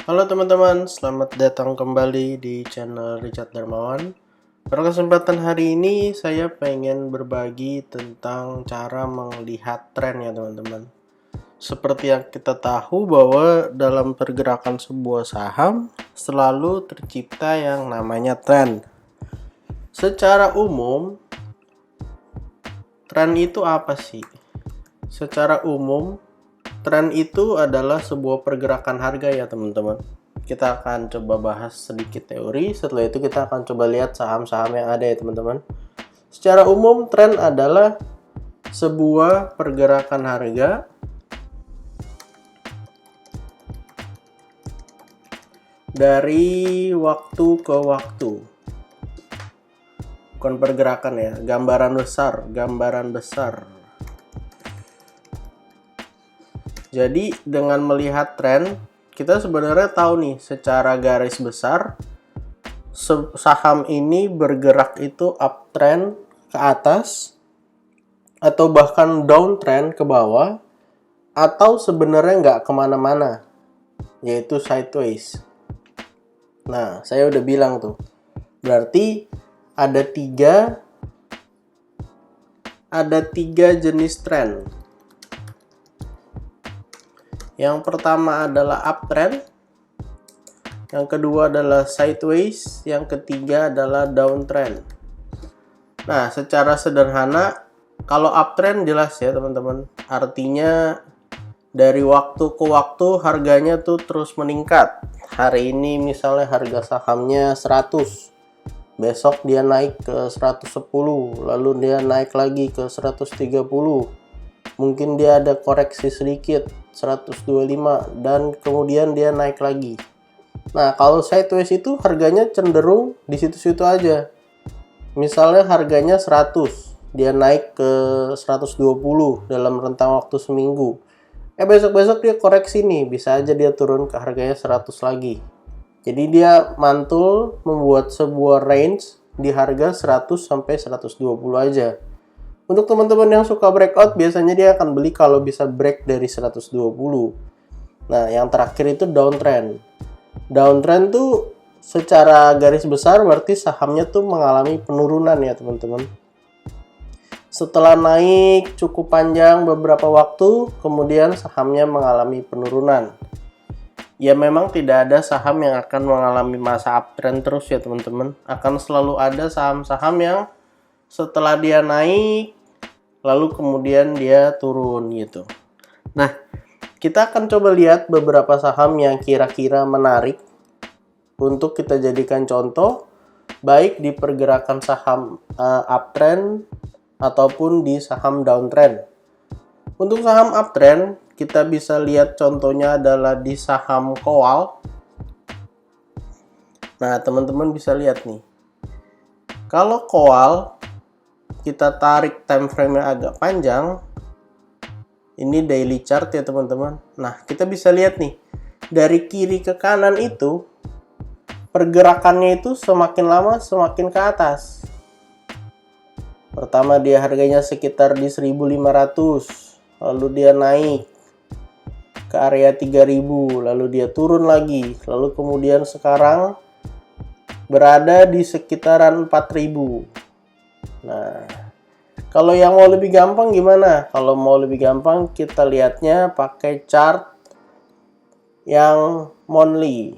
Halo teman-teman, selamat datang kembali di channel Richard Darmawan. Pada kesempatan hari ini saya pengen berbagi tentang cara melihat tren ya teman-teman. Seperti yang kita tahu bahwa dalam pergerakan sebuah saham selalu tercipta yang namanya tren. Secara umum, tren itu apa sih? Secara umum, tren itu adalah sebuah pergerakan harga ya teman-teman. Kita akan coba bahas sedikit teori, setelah itu kita akan coba lihat saham-saham yang ada ya teman-teman. Secara umum, tren adalah sebuah pergerakan harga dari waktu ke waktu. Bukan pergerakan ya, gambaran besar. Jadi dengan melihat tren, kita sebenarnya tahu nih secara garis besar saham ini bergerak itu uptrend ke atas atau bahkan downtrend ke bawah, atau sebenarnya nggak kemana-mana, yaitu sideways. Nah, saya udah bilang tuh, berarti ada tiga jenis tren. Yang pertama adalah uptrend, yang kedua adalah sideways, yang ketiga adalah downtrend. Nah, secara sederhana, kalau uptrend jelas ya teman-teman, artinya dari waktu ke waktu harganya tuh terus meningkat. Hari ini misalnya harga sahamnya 100, besok dia naik ke 110, lalu dia naik lagi ke 130. Mungkin dia ada koreksi sedikit 125 dan kemudian dia naik lagi. Nah, kalau sideways itu harganya cenderung di situ-situ aja. Misalnya harganya 100, dia naik ke 120 dalam rentang waktu seminggu. Besok-besok dia koreksi nih, bisa aja dia turun ke harganya 100 lagi. Jadi dia mantul membuat sebuah range di harga 100 sampai 120 aja. Untuk teman-teman yang suka breakout, biasanya dia akan beli kalau bisa break dari 120. Nah, yang terakhir itu downtrend. Downtrend tuh secara garis besar berarti sahamnya tuh mengalami penurunan ya teman-teman. Setelah naik cukup panjang beberapa waktu, kemudian sahamnya mengalami penurunan. Ya memang tidak ada saham yang akan mengalami masa uptrend terus ya teman-teman. Akan selalu ada saham-saham yang setelah dia naik, lalu kemudian dia turun gitu. Nah, kita akan coba lihat beberapa saham yang kira-kira menarik untuk kita jadikan contoh, baik di pergerakan saham uptrend ataupun di saham downtrend. Untuk saham uptrend, kita bisa lihat contohnya adalah di saham Coal. Nah, teman-teman bisa lihat nih. Kalau Coal kita tarik time frame yang agak panjang, ini daily chart ya teman-teman. Nah, kita bisa lihat nih, dari kiri ke kanan itu pergerakannya itu semakin lama semakin ke atas. Pertama dia harganya sekitar di 1.500, lalu dia naik ke area 3.000, lalu dia turun lagi, lalu kemudian sekarang berada di sekitaran 4.000. Nah, kalau yang mau lebih gampang gimana? Kalau mau lebih gampang kita lihatnya pakai chart yang monthly.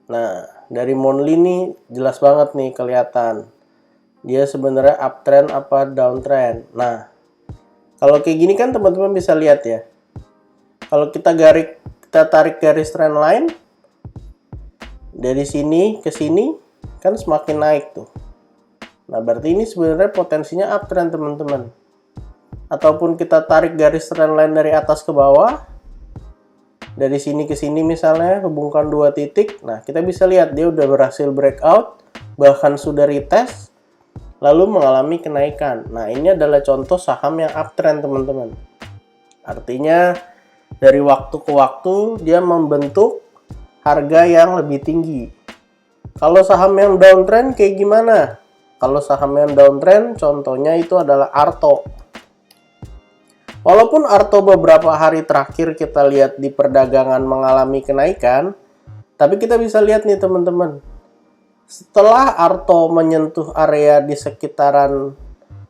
Nah, dari monthly nih jelas banget nih kelihatan. Dia sebenarnya uptrend apa downtrend. Nah, kalau kayak gini kan teman-teman bisa lihat ya. Kalau kita tarik garis trend line dari sini ke sini kan semakin naik tuh. Nah, berarti ini sebenarnya potensinya uptrend teman-teman. Ataupun kita tarik garis trend line dari atas ke bawah, dari sini ke sini misalnya, hubungkan dua titik. Nah, kita bisa lihat dia udah berhasil breakout, bahkan sudah retest, lalu mengalami kenaikan. Nah, ini adalah contoh saham yang uptrend teman-teman. Artinya dari waktu ke waktu dia membentuk harga yang lebih tinggi. Kalau saham yang downtrend kayak gimana? Kalau saham yang downtrend contohnya itu adalah Arto. Walaupun Arto beberapa hari terakhir kita lihat di perdagangan mengalami kenaikan, tapi kita bisa lihat nih teman-teman, setelah Arto menyentuh area di sekitaran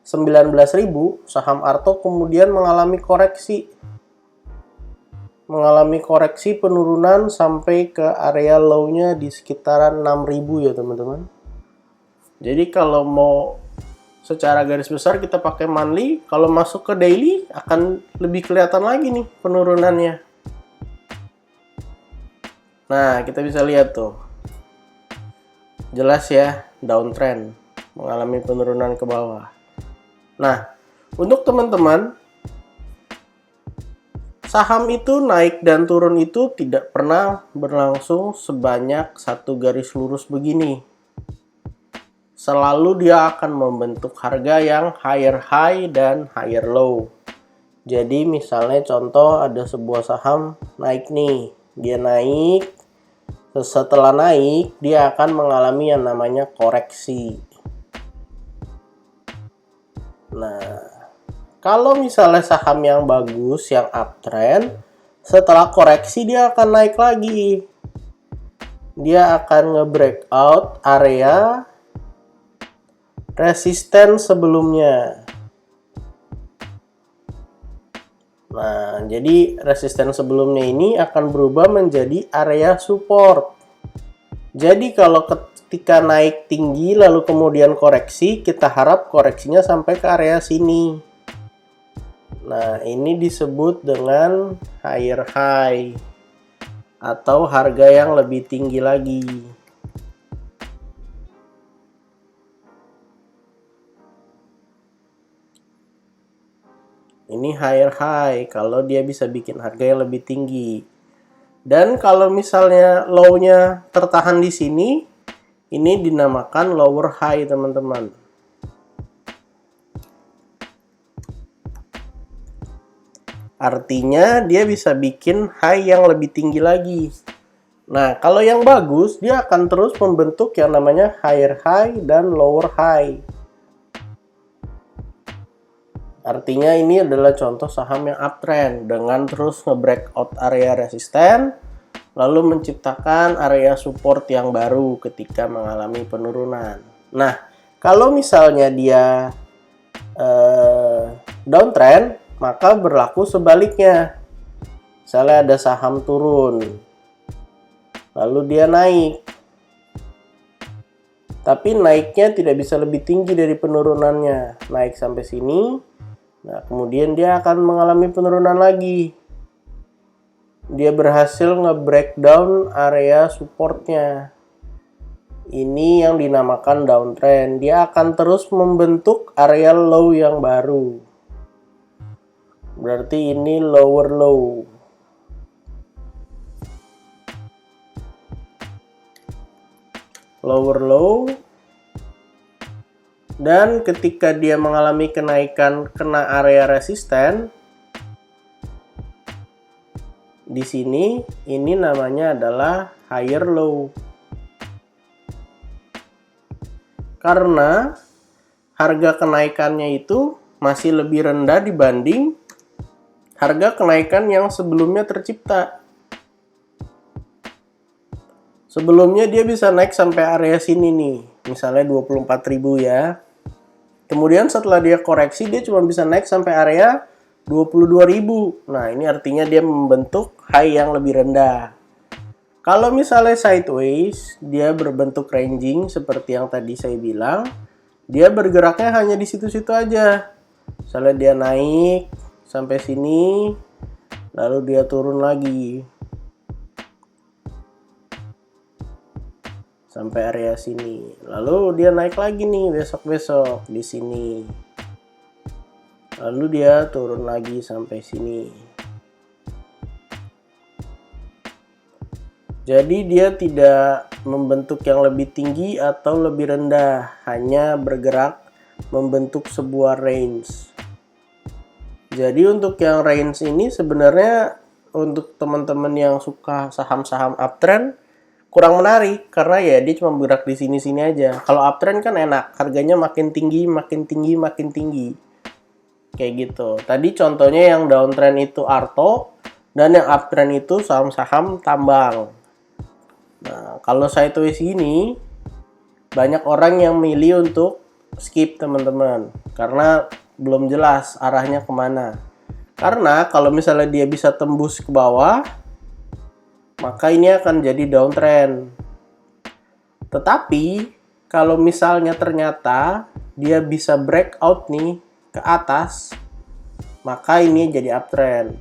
19.000, saham Arto kemudian mengalami koreksi penurunan sampai ke area low-nya di sekitaran 6.000 ya teman-teman. Jadi kalau mau secara garis besar kita pakai monthly, kalau masuk ke daily akan lebih kelihatan lagi nih penurunannya. Nah, kita bisa lihat tuh. Jelas ya, downtrend, mengalami penurunan ke bawah. Nah, untuk teman-teman, saham itu naik dan turun itu tidak pernah berlangsung sebanyak satu garis lurus begini. Selalu dia akan membentuk harga yang higher high dan higher low. Jadi misalnya contoh ada sebuah saham naik nih, dia naik, setelah naik dia akan mengalami yang namanya koreksi. Nah, kalau misalnya saham yang bagus, yang uptrend, setelah koreksi dia akan naik lagi. Dia akan nge-breakout area resisten sebelumnya. Nah, jadi resisten sebelumnya ini akan berubah menjadi area support. Jadi kalau ketika naik tinggi lalu kemudian koreksi, kita harap koreksinya sampai ke area sini. Nah, ini disebut dengan higher high atau harga yang lebih tinggi lagi. Ini higher high kalau dia bisa bikin harga yang lebih tinggi. Dan kalau misalnya low-nya tertahan di sini, ini dinamakan lower high, teman-teman. Artinya dia bisa bikin high yang lebih tinggi lagi. Nah, kalau yang bagus, dia akan terus membentuk yang namanya higher high dan lower high. Artinya ini adalah contoh saham yang uptrend dengan terus nge-breakout area resisten, lalu menciptakan area support yang baru ketika mengalami penurunan. Nah, kalau misalnya dia downtrend, maka berlaku sebaliknya. Misalnya ada saham turun, lalu dia naik, tapi naiknya tidak bisa lebih tinggi dari penurunannya. Naik sampai sini, nah kemudian dia akan mengalami penurunan lagi. Dia berhasil nge-breakdown area supportnya. Ini yang dinamakan downtrend. Dia akan terus membentuk area low yang baru. Berarti ini lower low. Lower low. Dan ketika dia mengalami kenaikan kena area resisten, di sini ini namanya adalah higher low. Karena harga kenaikannya itu masih lebih rendah dibanding harga kenaikan yang sebelumnya tercipta. Sebelumnya dia bisa naik sampai area sini nih, misalnya 24.000 ya. Kemudian setelah dia koreksi, dia cuma bisa naik sampai area 22.000. Nah, ini artinya dia membentuk high yang lebih rendah. Kalau misalnya sideways, dia berbentuk ranging seperti yang tadi saya bilang. Dia bergeraknya hanya di situ-situ aja. Misalnya dia naik sampai sini, lalu dia turun lagi sampai area sini, lalu dia naik lagi nih besok-besok di sini, lalu dia turun lagi sampai sini. Jadi dia tidak membentuk yang lebih tinggi atau lebih rendah, hanya bergerak membentuk sebuah range. Jadi untuk yang range ini sebenarnya untuk teman-teman yang suka saham-saham uptrend kurang menarik, karena ya dia cuma bergerak di sini-sini aja. Kalau uptrend kan enak, harganya makin tinggi, makin tinggi, makin tinggi. Kayak gitu. Tadi contohnya yang downtrend itu Arto, dan yang uptrend itu saham-saham tambang. Nah, kalau sideways gini, banyak orang yang milih untuk skip teman-teman, karena belum jelas arahnya kemana. Karena kalau misalnya dia bisa tembus ke bawah, maka ini akan jadi downtrend. Tetapi kalau misalnya ternyata dia bisa breakout nih ke atas, maka ini jadi uptrend.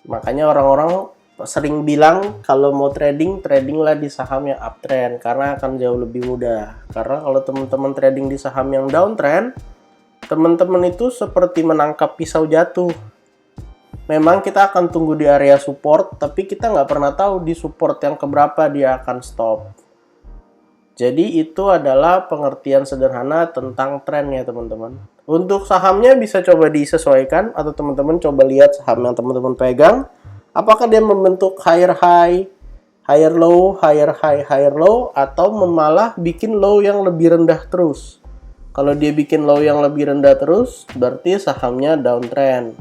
Makanya orang-orang sering bilang kalau mau tradinglah di saham yang uptrend, karena akan jauh lebih mudah. Karena kalau teman-teman trading di saham yang downtrend, teman-teman itu seperti menangkap pisau jatuh. Memang kita akan tunggu di area support, tapi kita nggak pernah tahu di support yang keberapa dia akan stop. Jadi itu adalah pengertian sederhana tentang tren ya teman-teman. Untuk sahamnya bisa coba disesuaikan, atau teman-teman coba lihat saham yang teman-teman pegang. Apakah dia membentuk higher high, higher low, higher high, higher low, atau malah bikin low yang lebih rendah terus. Kalau dia bikin low yang lebih rendah terus, berarti sahamnya downtrend.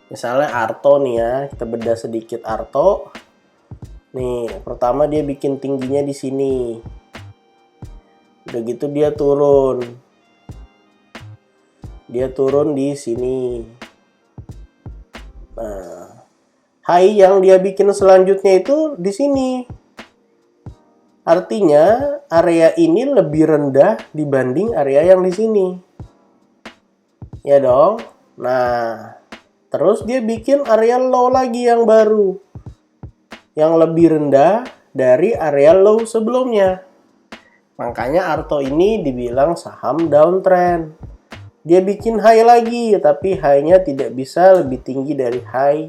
Misalnya Arto nih ya, kita bedah sedikit Arto. Nih, pertama dia bikin tingginya di sini. Udah gitu dia turun. Dia turun di sini. Nah, high yang dia bikin selanjutnya itu di sini. Artinya area ini lebih rendah dibanding area yang di sini. Ya dong. Nah, terus dia bikin area low lagi yang baru, yang lebih rendah dari area low sebelumnya. Makanya Arto ini dibilang saham downtrend. Dia bikin high lagi, tapi high-nya tidak bisa lebih tinggi dari high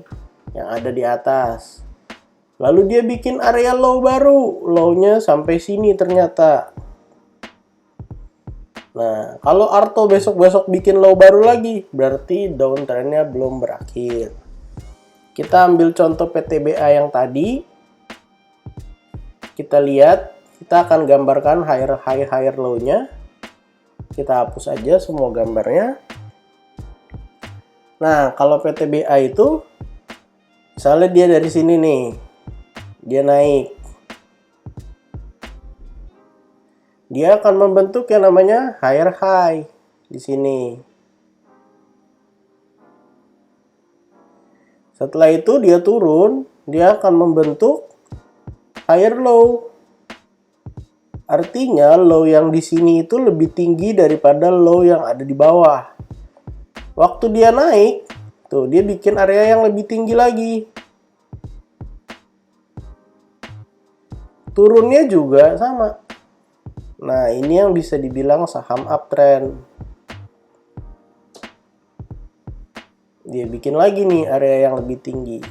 yang ada di atas. Lalu dia bikin area low baru, low-nya sampai sini ternyata. Nah, kalau Arto besok-besok bikin low baru lagi, berarti downtrend-nya belum berakhir. Kita ambil contoh PTBA yang tadi. Kita lihat, kita akan gambarkan higher high, higher low-nya. Kita hapus aja semua gambarnya. Nah, kalau PTBA itu, misalnya dia dari sini nih, dia naik. Dia akan membentuk yang namanya higher high di sini. Setelah itu dia turun, dia akan membentuk higher low. Artinya low yang di sini itu lebih tinggi daripada low yang ada di bawah. Waktu dia naik, tuh dia bikin area yang lebih tinggi lagi. Turunnya juga sama. Nah, ini yang bisa dibilang saham uptrend. Dia bikin lagi nih area yang lebih tinggi.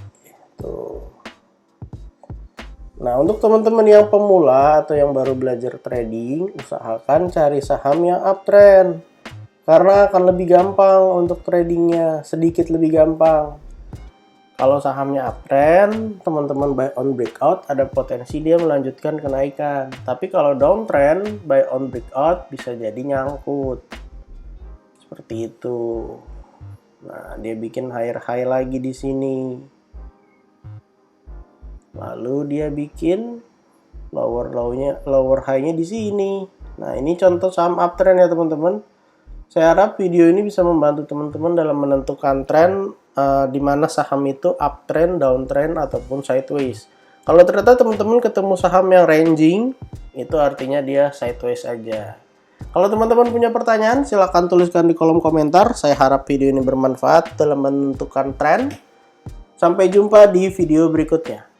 Tuh. Nah, untuk teman-teman yang pemula atau yang baru belajar trading, usahakan cari saham yang uptrend. Karena akan lebih gampang untuk tradingnya, sedikit lebih gampang. Kalau sahamnya uptrend, teman-teman buy on breakout, ada potensi dia melanjutkan kenaikan. Tapi kalau downtrend, buy on breakout bisa jadi nyangkut. Seperti itu. Nah, dia bikin higher high lagi di sini. Lalu dia bikin lower low-nya, lower high-nya di sini. Nah, ini contoh saham uptrend ya teman-teman. Saya harap video ini bisa membantu teman-teman dalam menentukan tren di mana saham itu uptrend, downtrend, ataupun sideways. Kalau ternyata teman-teman ketemu saham yang ranging, itu artinya dia sideways aja. Kalau teman-teman punya pertanyaan, silahkan tuliskan di kolom komentar. Saya harap video ini bermanfaat dalam menentukan tren. Sampai jumpa di video berikutnya.